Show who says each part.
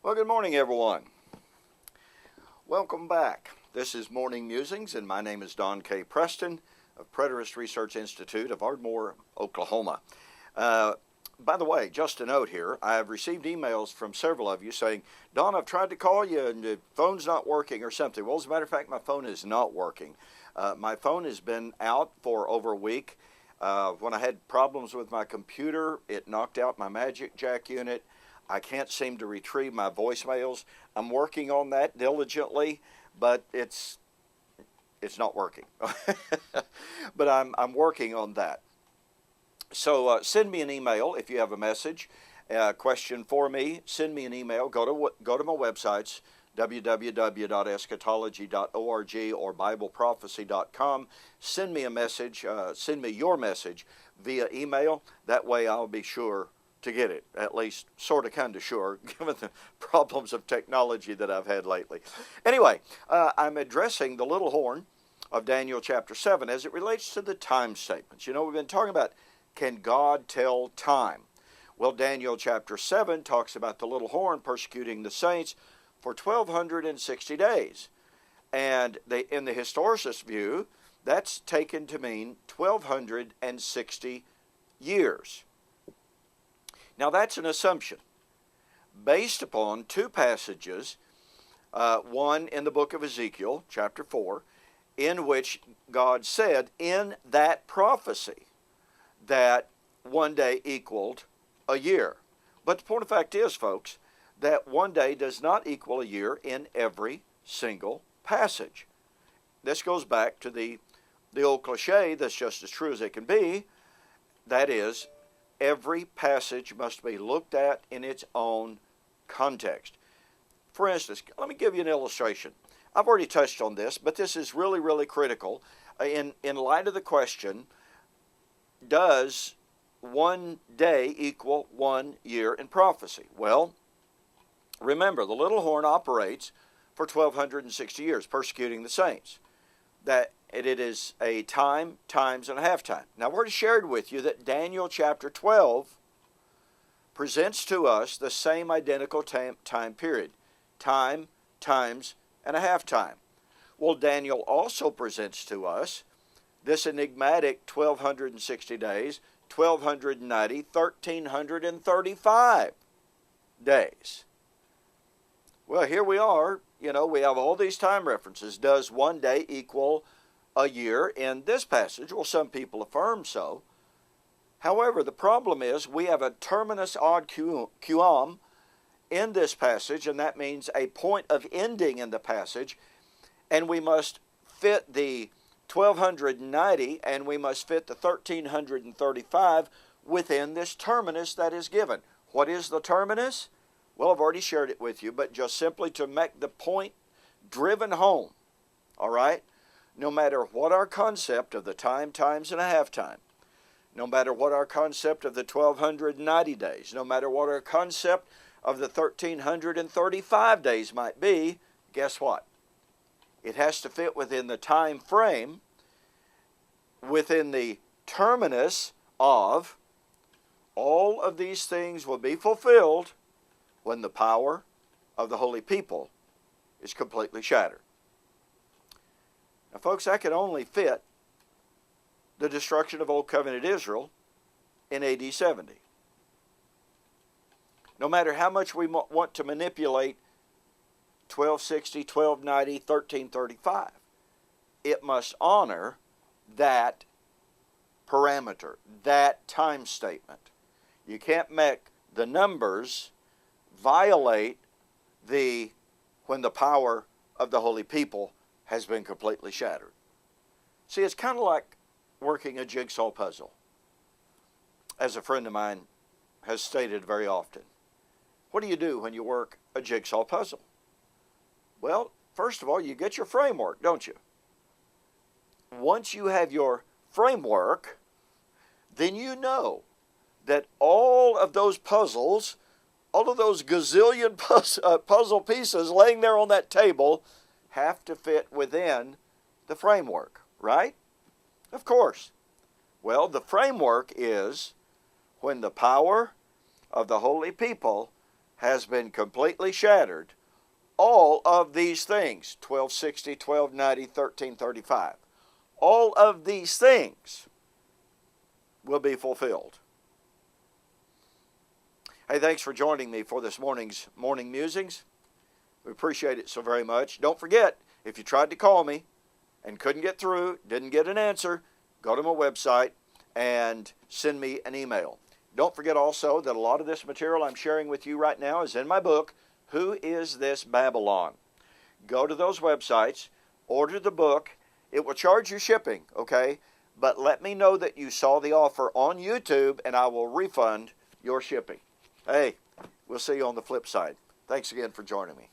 Speaker 1: Well, good morning, everyone. Welcome back. This is Morning Musings, and my name is Don K. Preston of Preterist Research Institute of Ardmore, Oklahoma. By the way, just a note here, I have received emails from several of you saying, Don, I've tried to call you and the phone's not working or something. Well, as a matter of fact, my phone is not working. My phone has been out for over a week. When I had problems with my computer, it knocked out my Magic Jack unit. I can't seem to retrieve my voicemails. I'm working on that diligently, but it's not working. But I'm working on that. So send me an email if you have a message, question for me. Send me an email. Go to my websites, www.eschatology.org or BibleProphecy.com. Send me a message. Send me your message via email. That way I'll be sure to get it, at least sort of kind of sure, given the problems of technology that I've had lately. Anyway, I'm addressing the little horn of Daniel chapter 7 as it relates to the time statements. You know, we've been talking about, can God tell time? Well, Daniel chapter 7 talks about the little horn persecuting the saints for 1,260 days. And in the historicist view, that's taken to mean 1,260 years. Now, that's an assumption based upon two passages, one in the book of Ezekiel, chapter 4, in which God said in that prophecy that one day equaled a year. But the point of fact is, folks, that one day does not equal a year in every single passage. This goes back to the old cliche that's just as true as it can be, that is, every passage must be looked at in its own context. For instance, let me give you an illustration. I've already touched on this, but this is really, really critical in light of the question, does one day equal 1 year in prophecy? Well, remember, the little horn operates for 1,260 years, persecuting the saints. That it is a time, times, and a half time. Now, I've already shared with you that Daniel chapter 12 presents to us the same identical time period. Time, times, and a half time. Well, Daniel also presents to us this enigmatic 1,260 days, 1,290, 1,335 days. Well, here we are. You know, we have all these time references. Does one day equal a year in this passage? Well, some people affirm so. However, the problem is we have a terminus ad quam in this passage, and that means a point of ending in the passage, and we must fit the 1,290 and we must fit the 1,335 within this terminus that is given. What is the terminus? Well, I've already shared it with you, but just simply to make the point driven home, all right? No matter what our concept of the time, times, and a half time, no matter what our concept of the 1,290 days, no matter what our concept of the 1,335 days might be, guess what? It has to fit within the time frame, within the terminus of all of these things will be fulfilled when the power of the holy people is completely shattered. Now, folks, that can only fit the destruction of Old Covenant Israel in AD 70. No matter how much we want to manipulate 1260, 1290, 1335, it must honor that parameter, that time statement. You can't make the numbers violate when the power of the holy people has been completely shattered. See, it's kind of like working a jigsaw puzzle, as a friend of mine has stated very often. What do you do when you work a jigsaw puzzle? Well, first of all, you get your framework, don't you? Once you have your framework, then you know that all of those puzzles, all of those gazillion puzzle pieces laying there on that table have to fit within the framework, right? Of course. Well, the framework is when the power of the holy people has been completely shattered, all of these things, 1260, 1290, 1335, all of these things will be fulfilled. Hey, thanks for joining me for this morning's Morning Musings. We appreciate it so very much. Don't forget, if you tried to call me and couldn't get through, didn't get an answer, go to my website and send me an email. Don't forget also that a lot of this material I'm sharing with you right now is in my book, Who Is This Babylon? Go to those websites, order the book. It will charge you shipping, okay? But let me know that you saw the offer on YouTube and I will refund your shipping. Hey, we'll see you on the flip side. Thanks again for joining me.